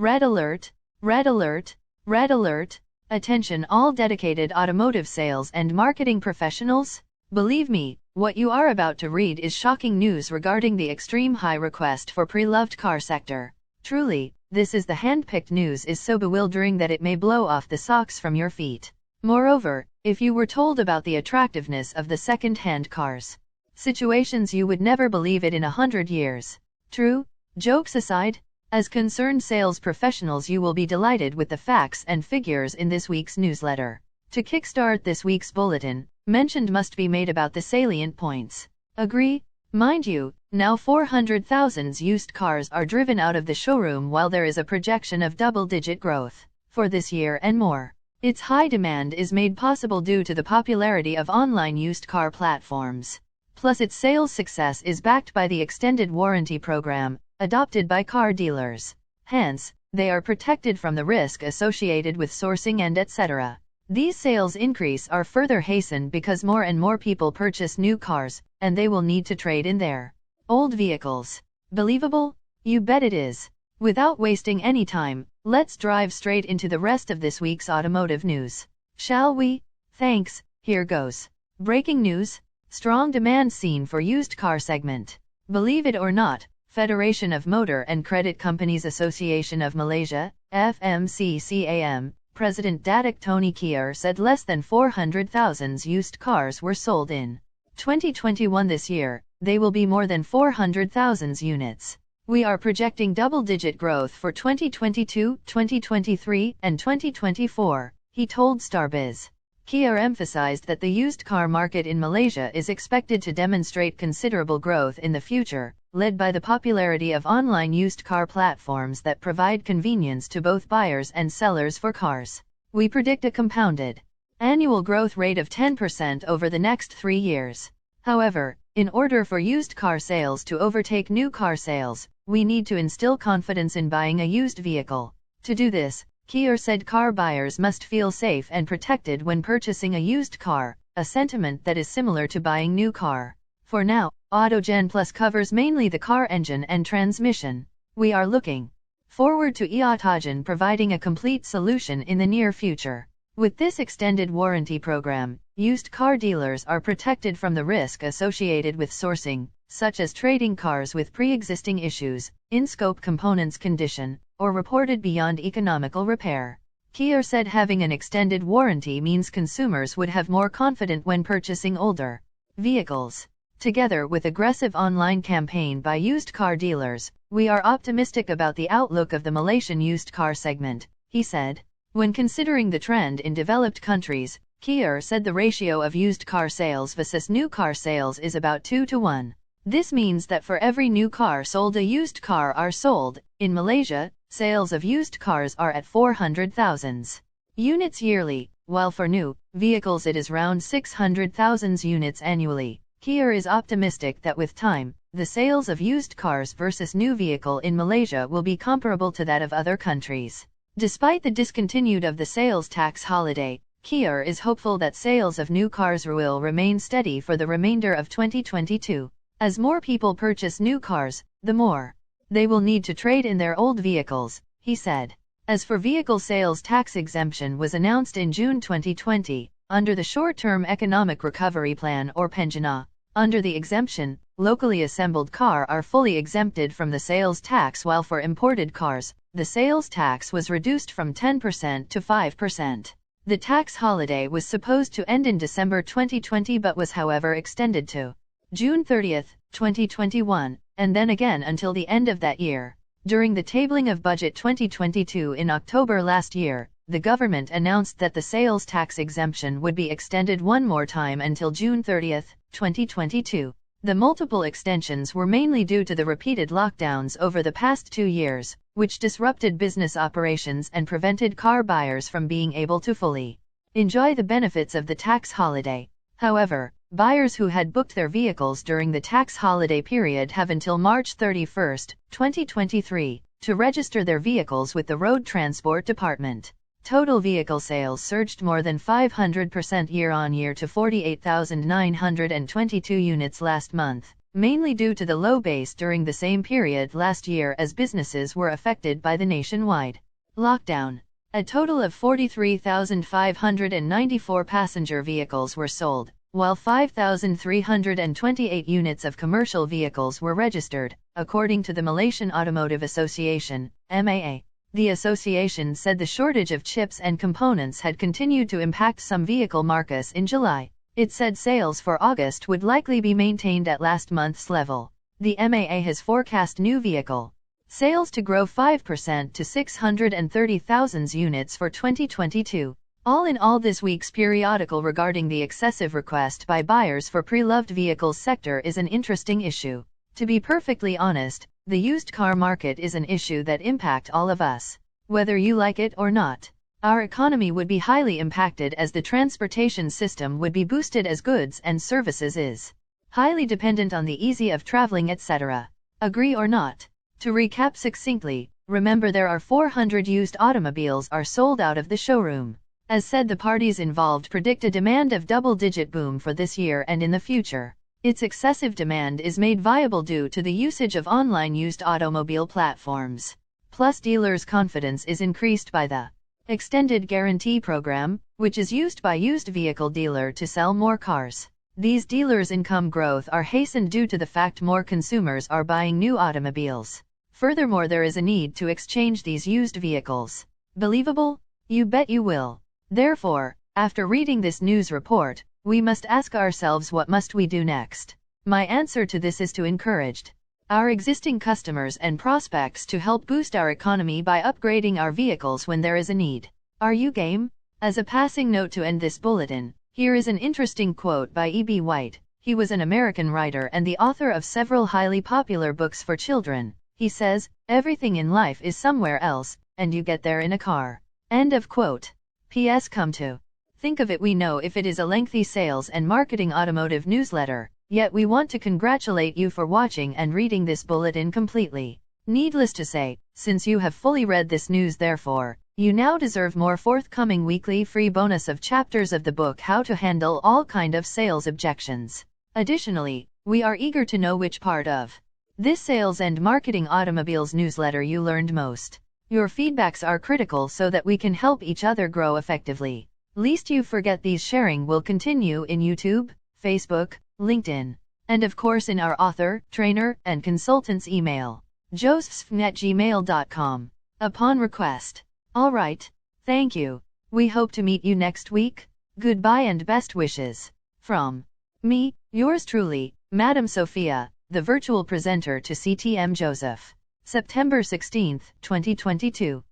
Red alert, red alert, red alert. Attention all dedicated automotive sales and marketing professionals. Believe me, what you are about to read is shocking news regarding the extreme high request for pre-loved car sector. Truly, this is the hand-picked news is so bewildering that it may blow off the socks from your feet. Moreover, if you were told about the attractiveness of the second-hand cars situations, you would never believe it in 100 years. True, jokes aside, as concerned sales professionals, you will be delighted with the facts and figures in this week's newsletter. To kickstart this week's bulletin, mention must be made about the salient points. Agree? Mind you, now 400,000 used cars are driven out of the showroom, while there is a projection of double-digit growth for this year and more. Its high demand is made possible due to the popularity of online used car platforms. Plus, its sales success is backed by the extended warranty program adopted by car dealers. Hence, they are protected from the risk associated with sourcing and etc. These sales increase are further hastened because more and more people purchase new cars, and they will need to trade in their old vehicles. Believable? You bet it is. Without wasting any time, let's drive straight into the rest of this week's automotive news. Shall we? Thanks, here goes. Breaking news. Strong demand seen for used car segment. Believe it or not, Federation of Motor and Credit Companies Association of Malaysia, FMCCAM, President Datuk Tony Kier said less than 400,000 used cars were sold in 2021. This year, they will be more than 400,000 units. We are projecting double-digit growth for 2022, 2023, and 2024, he told Starbiz. Kier emphasized that the used car market in Malaysia is expected to demonstrate considerable growth in the future, led by the popularity of online used car platforms that provide convenience to both buyers and sellers for cars. We predict a compounded annual growth rate of 10% over the next 3 years. However, in order for used car sales to overtake new car sales, we need to instill confidence in buying a used vehicle. To do this, Kier said car buyers must feel safe and protected when purchasing a used car, a sentiment that is similar to buying new car. For now, AutoGen Plus covers mainly the car engine and transmission. We are looking forward to eAutogen providing a complete solution in the near future. With this extended warranty program, used car dealers are protected from the risk associated with sourcing, such as trading cars with pre-existing issues, in-scope components condition, or reported beyond economical repair. Kier said having an extended warranty means consumers would have more confidence when purchasing older vehicles. Together with aggressive online campaign by used car dealers, we are optimistic about the outlook of the Malaysian used car segment, he said. When considering the trend in developed countries, Kier said the ratio of used car sales versus new car sales is about 2 to 1. This means that for every new car sold, a used car are sold. In Malaysia, sales of used cars are at 400,000 units yearly, while for new vehicles it is around 600,000 units annually. Kier is optimistic that with time, the sales of used cars versus new vehicle in Malaysia will be comparable to that of other countries. Despite the discontinued of the sales tax holiday, Kier is hopeful that sales of new cars will remain steady for the remainder of 2022. As more people purchase new cars, the more they will need to trade in their old vehicles, he said. As for vehicle sales tax exemption was announced in June 2020, under the Short-Term Economic Recovery Plan or PENJANA. Under the exemption, locally assembled cars are fully exempted from the sales tax, while for imported cars, the sales tax was reduced from 10% to 5%. The tax holiday was supposed to end in December 2020 but was however extended to June 30, 2021, and then again until the end of that year. During the tabling of Budget 2022 in October last year, the government announced that the sales tax exemption would be extended one more time until June 30, 2022. The multiple extensions were mainly due to the repeated lockdowns over the past 2 years, which disrupted business operations and prevented car buyers from being able to fully enjoy the benefits of the tax holiday. However, buyers who had booked their vehicles during the tax holiday period have until March 31, 2023, to register their vehicles with the Road Transport Department. Total vehicle sales surged more than 500% year-on-year to 48,922 units last month, mainly due to the low base during the same period last year as businesses were affected by the nationwide lockdown. A total of 43,594 passenger vehicles were sold, while 5,328 units of commercial vehicles were registered, according to the Malaysian Automotive Association, MAA. The association said the shortage of chips and components had continued to impact some vehicle markets in July. It said sales for August would likely be maintained at last month's level. The MAA has forecast new vehicle sales to grow 5% to 630,000 units for 2022. All in all, this week's periodical regarding the excessive request by buyers for pre-loved vehicles sector is an interesting issue. To be perfectly honest, the used car market is an issue that impacts all of us, whether you like it or not. Our economy would be highly impacted as the transportation system would be boosted as goods and services is highly dependent on the ease of traveling, etc. Agree or not? To recap succinctly, remember there are 400 used automobiles are sold out of the showroom. As said, the parties involved predict a demand of double-digit boom for this year and in the future. Its excessive demand is made viable due to the usage of online used automobile platforms. Plus, dealers' confidence is increased by the Extended Guarantee Program, which is used by used vehicle dealer to sell more cars. These dealers' income growth are hastened due to the fact more consumers are buying new automobiles. Furthermore, there is a need to exchange these used vehicles. Believable? You bet you will. Therefore, after reading this news report, we must ask ourselves, what must we do next? My answer to this is to encourage our existing customers and prospects to help boost our economy by upgrading our vehicles when there is a need. Are you game? As a passing note to end this bulletin, here is an interesting quote by E.B. White. He was an American writer and the author of several highly popular books for children. He says, "Everything in life is somewhere else, and you get there in a car." End of quote. P.S. Come to think of it, we know if it is a lengthy sales and marketing automotive newsletter, yet we want to congratulate you for watching and reading this bulletin completely. Needless to say, since you have fully read this news, therefore, you now deserve more forthcoming weekly free bonus of chapters of the book How to Handle All Kind of Sales Objections. Additionally, we are eager to know which part of this sales and marketing automobiles newsletter you learned most. Your feedbacks are critical so that we can help each other grow effectively. Least you forget, these sharing will continue in YouTube, Facebook, LinkedIn, and of course in our author, trainer, and consultant's email, josephsfn@gmail.com, upon request. Alright, thank you. We hope to meet you next week. Goodbye and best wishes. From me, yours truly, Madam Sophia, the virtual presenter to CTM Joseph. September 16, 2022.